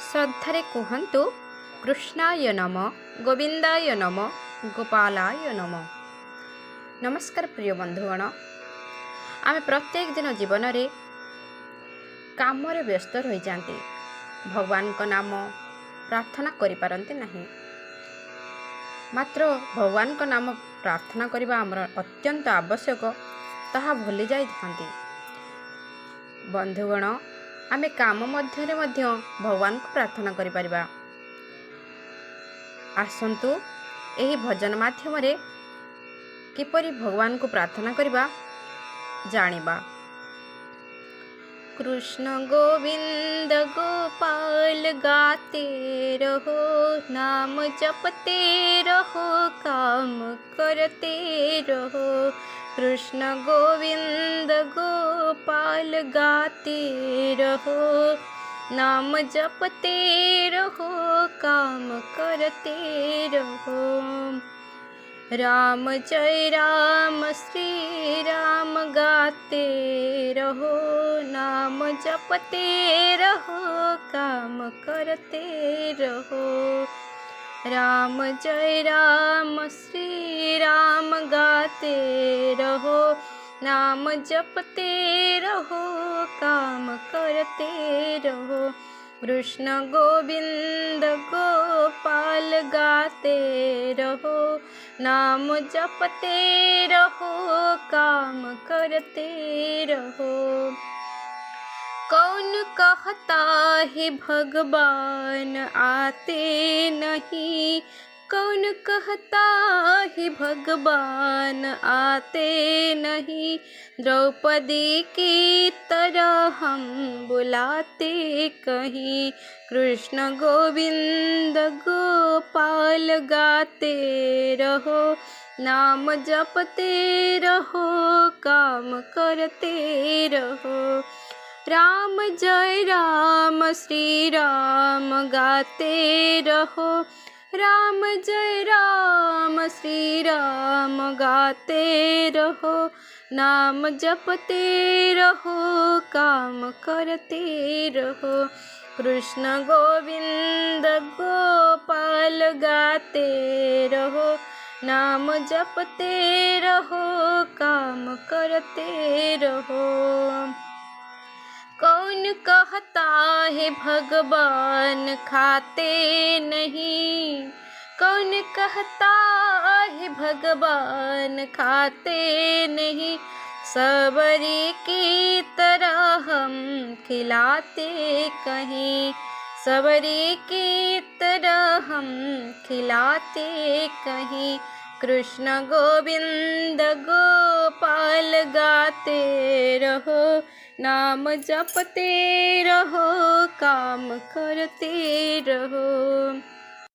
श्रद्धारे कहतु कृष्णाय नम, गोविंदाय नम, गोपालाय नम। नमस्कार प्रिय बंधुगण, आमे प्रत्येक दिन जीवन रे काम रे व्यस्त रही जाते, भगवान का नाम प्रार्थना करि पारंते नहीं। मात्र भगवान का नाम प्रार्थना करबा हमर अत्यंत आवश्यक, ताहा भूली जाई थांती। बंधुगण, आमे काम मध्य भगवान को प्रार्थना करि परिबा। आसंतु एही भजन माध्यम रे किपरि भगवान को प्रार्थना करबा जानिबा। कृष्ण गोविंद गोपाल गाते रहो, नाम जपते रहो, काम करते रहो। कृष्ण गोविंद गोपाल गाते रहो, नाम जपते रहो, काम करते रहो। राम जय राम श्री राम गाते रहो, नाम जपते रहो, काम करते रहो। राम जय राम श्री राम गाते रहो, नाम जपते रहो, काम करते रहो। कृष्ण गोविंद गोपाल गाते रहो, नाम जपते रहो, काम करते रहो। कौन कहता है भगवान आते नहीं, कौन कहता है भगवान आते नहीं। द्रौपदी की तरह हम बुलाते कहीं। कृष्ण गोविंद गोपाल गाते रहो, नाम जपते रहो, काम करते रहो। राम जय राम श्री राम गाते रहो, राम जय राम श्री राम गाते रहो, नाम जपते रहो, काम करते रहो। कृष्ण गोविंद गोपाल गाते रहो, नाम जपते रहो, काम करते रहो। कौन कहता है भगवान खाते नहीं, कौन कहता है भगवान खाते नहीं। सबरी की तरह हम खिलाते कहीं, सबरी की तरह हम खिलाते कहीं। कृष्ण गोविंद गोपाल गाते रहो, नाम जपते रहो, काम करते रहो।